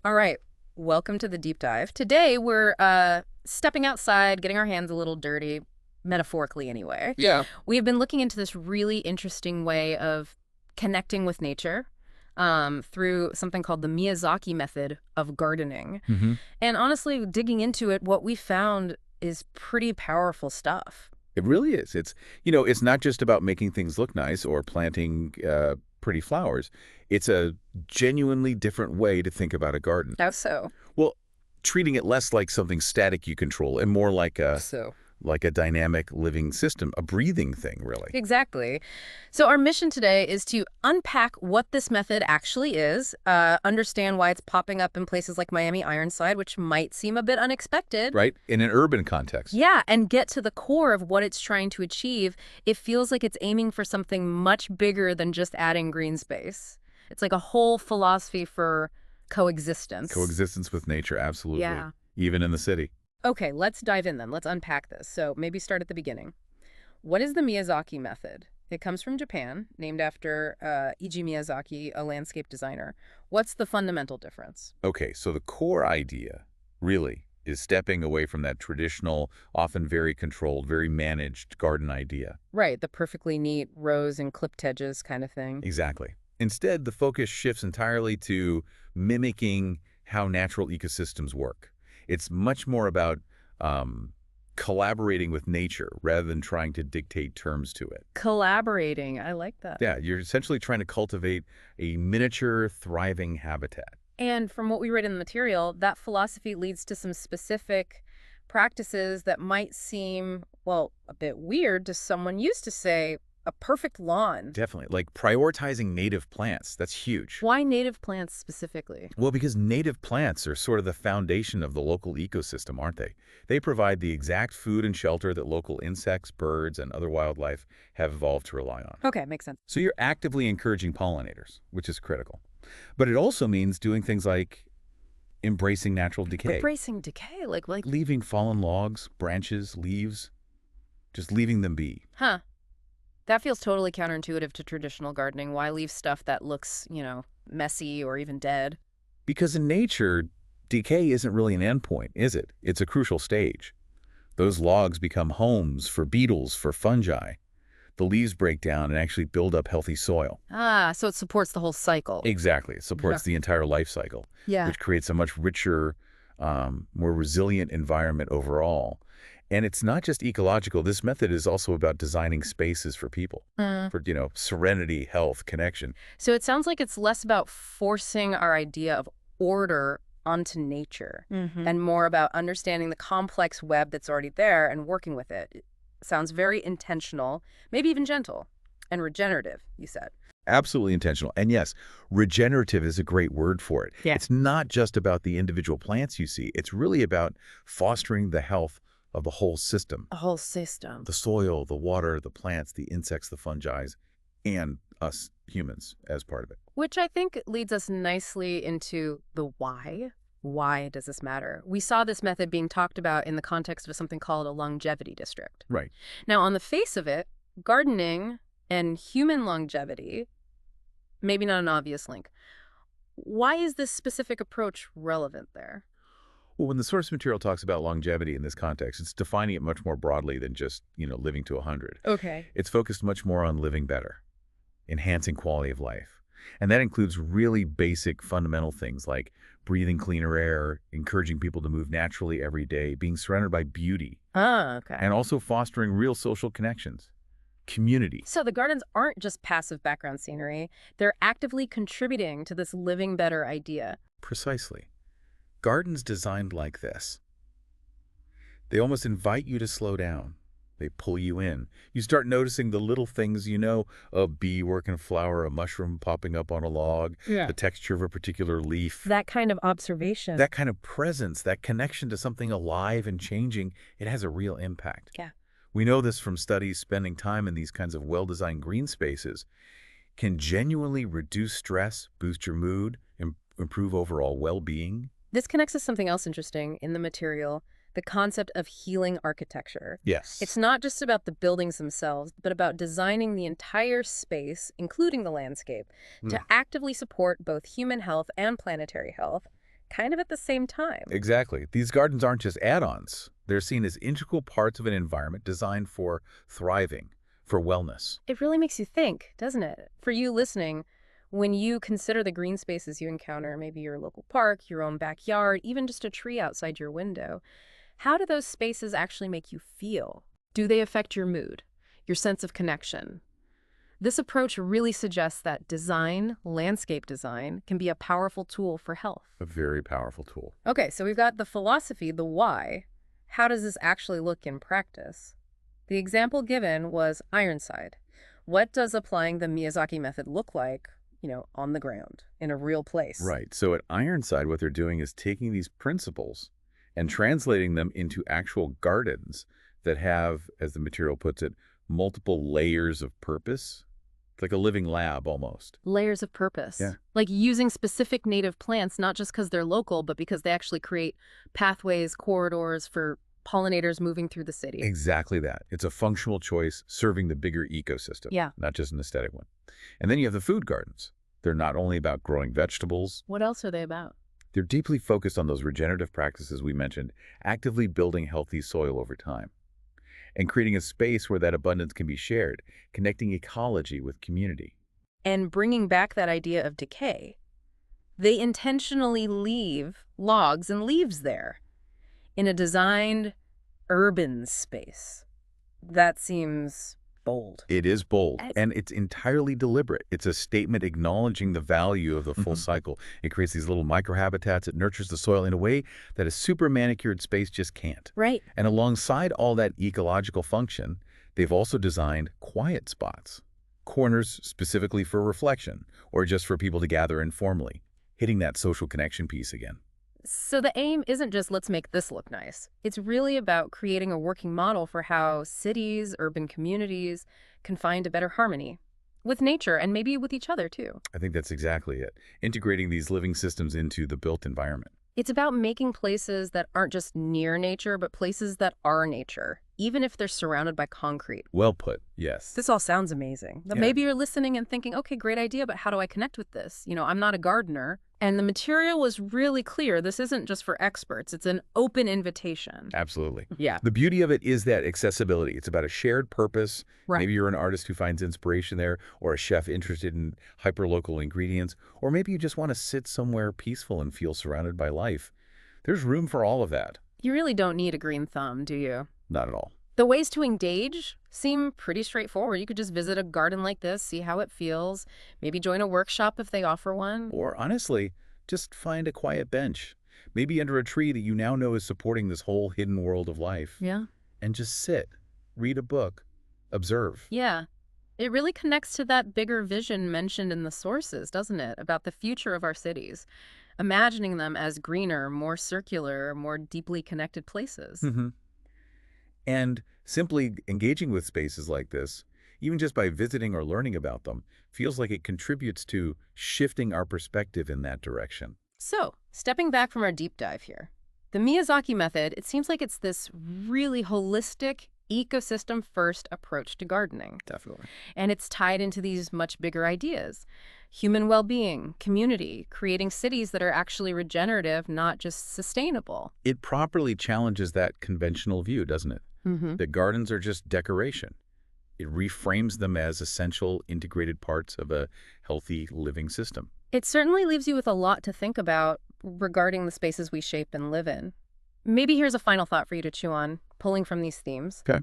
All right, welcome to the deep dive. Today we're stepping outside, getting our hands a little dirty, metaphorically anyway. Yeah. We've been looking into this really interesting way of connecting with nature through something called the Miyawaki method of gardening. hmm And honestly, digging into it, what we found is pretty powerful stuff. It really is. It's not just about making things look nice or planting pretty flowers. It's a genuinely different way to think about a garden. How so? Well, treating it less like something static you control and more like a So. like a dynamic living system, a breathing thing, really. Exactly. So our mission today is to unpack what this method actually is, understand why it's popping up in places like Miami Ironside, which might seem a bit unexpected. Right? In an urban context. Yeah, and get to the core of what it's trying to achieve. It feels like it's aiming for something much bigger than just adding green space. It's like a whole philosophy for coexistence. Coexistence with nature, absolutely. Yeah. Even in the city. Okay, let's dive in then. Let's unpack this. So maybe start at the beginning. What is the Miyazaki method? It comes from Japan, named after Iji Miyazaki, a landscape designer. What's the fundamental difference? Okay, so the core idea, really, is stepping away from that traditional, often very controlled, very managed garden idea. Right, the perfectly neat rows and clipped edges kind of thing. Exactly. Instead, the focus shifts entirely to mimicking how natural ecosystems work. It's much more about collaborating with nature rather than trying to dictate terms to it. Collaborating, I like that. Yeah, you're essentially trying to cultivate a miniature, thriving habitat. And from what we read in the material, that philosophy leads to some specific practices that might seem, well, a bit weird to someone used to say, a perfect lawn. Definitely. Like prioritizing native plants, that's huge. Why native plants specifically? Well, because native plants are sort of the foundation of the local ecosystem, aren't they? They provide the exact food and shelter that local insects, birds, and other wildlife have evolved to rely on. Okay, makes sense. So you're actively encouraging pollinators, which is critical. But it also means doing things like embracing natural decay, Embracing decay, like, leaving fallen logs, branches, leaves, just leaving them be. huh. That feels totally counterintuitive to traditional gardening. Why leave stuff that looks, messy or even dead? Because in nature, decay isn't really an endpoint, is it? It's a crucial stage. Those logs become homes for beetles, for fungi. The leaves break down and actually build up healthy soil. Ah, so it supports the whole cycle. Exactly. It supports the entire life cycle, Yeah. which creates a much richer, more resilient environment overall. And it's not just ecological. This method is also about designing spaces for people, for, serenity, health, connection. So it sounds like it's less about forcing our idea of order onto nature and more about understanding the complex web that's already there and working with it. It sounds very intentional, maybe even gentle and regenerative, you said. Absolutely intentional. And yes, regenerative is a great word for it. Yeah. It's not just about the individual plants you see. It's really about fostering the health of the whole system. A whole system. The soil, the water, the plants, the insects, the fungi, and us humans as part of it. Which I think leads us nicely into the why. Why does this matter? We saw this method being talked about in the context of something called a longevity district. Right. Now, on the face of it, gardening and human longevity, maybe not an obvious link. Why is this specific approach relevant there? Well, when the source material talks about longevity in this context, it's defining it much more broadly than just, living to 100. Okay. It's focused much more on living better, enhancing quality of life. And that includes really basic fundamental things like breathing cleaner air, encouraging people to move naturally every day, being surrounded by beauty, Ah, okay. and also fostering real social connections, community. So the gardens aren't just passive background scenery. They're actively contributing to this living better idea. Precisely. Gardens designed like this, they almost invite you to slow down. They pull you in. You start noticing the little things, a bee working a flower, a mushroom popping up on a log, Yeah. the texture of a particular leaf. That kind of observation. That kind of presence, that connection to something alive and changing, it has a real impact. Yeah. We know this from studies. Spending time in these kinds of well-designed green spaces can genuinely reduce stress, boost your mood, improve overall well-being. This connects to something else interesting in the material, the concept of healing architecture. Yes. It's not just about the buildings themselves, but about designing the entire space, including the landscape, to actively support both human health and planetary health. kind of at the same time. Exactly. These gardens aren't just add-ons. They're seen as integral parts of an environment designed for thriving, for wellness. It really makes you think, doesn't it? For you listening, when you consider the green spaces you encounter, maybe your local park, your own backyard, even just a tree outside your window, how do those spaces actually make you feel? Do they affect your mood, your sense of connection? This approach really suggests that design, landscape design, can be a powerful tool for health. A very powerful tool. Okay, so we've got the philosophy, the why. How does this actually look in practice? The example given was Ironside. What does applying the Miyawaki method look like, on the ground, in a real place? Right. So at Ironside, what they're doing is taking these principles and translating them into actual gardens that have, as the material puts it, multiple layers of purpose. It's like a living lab almost. Layers of purpose. Yeah. Like using specific native plants, not just because they're local, but because they actually create pathways, corridors for pollinators moving through the city. Exactly that. It's a functional choice serving the bigger ecosystem, Yeah. not just an aesthetic one. And then you have the food gardens. They're not only about growing vegetables. What else are they about? They're deeply focused on those regenerative practices we mentioned, actively building healthy soil over time, and creating a space where that abundance can be shared, connecting ecology with community. And bringing back that idea of decay. They intentionally leave logs and leaves there in a designed urban space. That seems bold. It is bold, and it's entirely deliberate. It's a statement acknowledging the value of the full cycle. It creates these little microhabitats. It nurtures the soil in a way that a super manicured space just can't. Right. And alongside all that ecological function, they've also designed quiet spots, corners specifically for reflection or just for people to gather informally, hitting that social connection piece again. So the aim isn't just let's make this look nice. It's really about creating a working model for how cities, urban communities can find a better harmony with nature and maybe with each other too. I think that's exactly it. Integrating these living systems into the built environment. It's about making places that aren't just near nature, but places that are nature, even if they're surrounded by concrete. Well put, yes. This all sounds amazing. But maybe you're listening and thinking, okay, great idea, but how do I connect with this? I'm not a gardener. And the material was really clear. This isn't just for experts. It's an open invitation. Absolutely. Yeah. The beauty of it is that accessibility. It's about a shared purpose. Right. Maybe you're an artist who finds inspiration there, or a chef interested in hyperlocal ingredients, or maybe you just want to sit somewhere peaceful and feel surrounded by life. There's room for all of that. You really don't need a green thumb, do you? Not at all. The ways to engage seem pretty straightforward. You could just visit a garden like this, see how it feels, maybe join a workshop if they offer one. Or honestly, just find a quiet bench, maybe under a tree that you now know is supporting this whole hidden world of life. Yeah. And just sit, read a book, observe. Yeah. It really connects to that bigger vision mentioned in the sources, doesn't it? About the future of our cities. Imagining them as greener, more circular, more deeply connected places. And simply engaging with spaces like this, even just by visiting or learning about them, feels like it contributes to shifting our perspective in that direction. So, stepping back from our deep dive here, the Miyawaki method, it seems like it's this really holistic, ecosystem-first approach to gardening. Definitely. And it's tied into these much bigger ideas. Human well-being, community, creating cities that are actually regenerative, not just sustainable. It properly challenges that conventional view, doesn't it? That gardens are just decoration. It reframes them as essential, integrated parts of a healthy living system. It certainly leaves you with a lot to think about regarding the spaces we shape and live in. Maybe here's a final thought for you to chew on, pulling from these themes. Okay.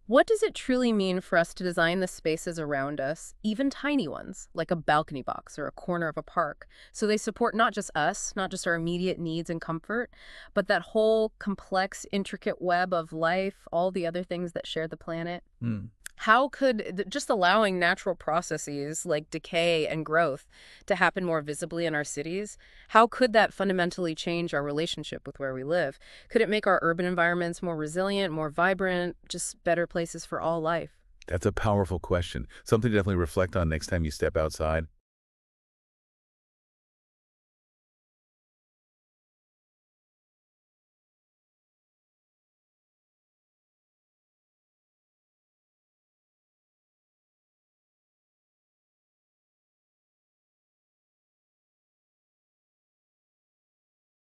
What does it truly mean for us to design the spaces around us, even tiny ones, like a balcony box or a corner of a park, so they support not just us, not just our immediate needs and comfort, but that whole complex, intricate web of life, all the other things that share the planet? How could just allowing natural processes like decay and growth to happen more visibly in our cities, how could that fundamentally change our relationship with where we live? Could it make our urban environments more resilient, more vibrant, just better places for all life? That's a powerful question. Something to definitely reflect on next time you step outside.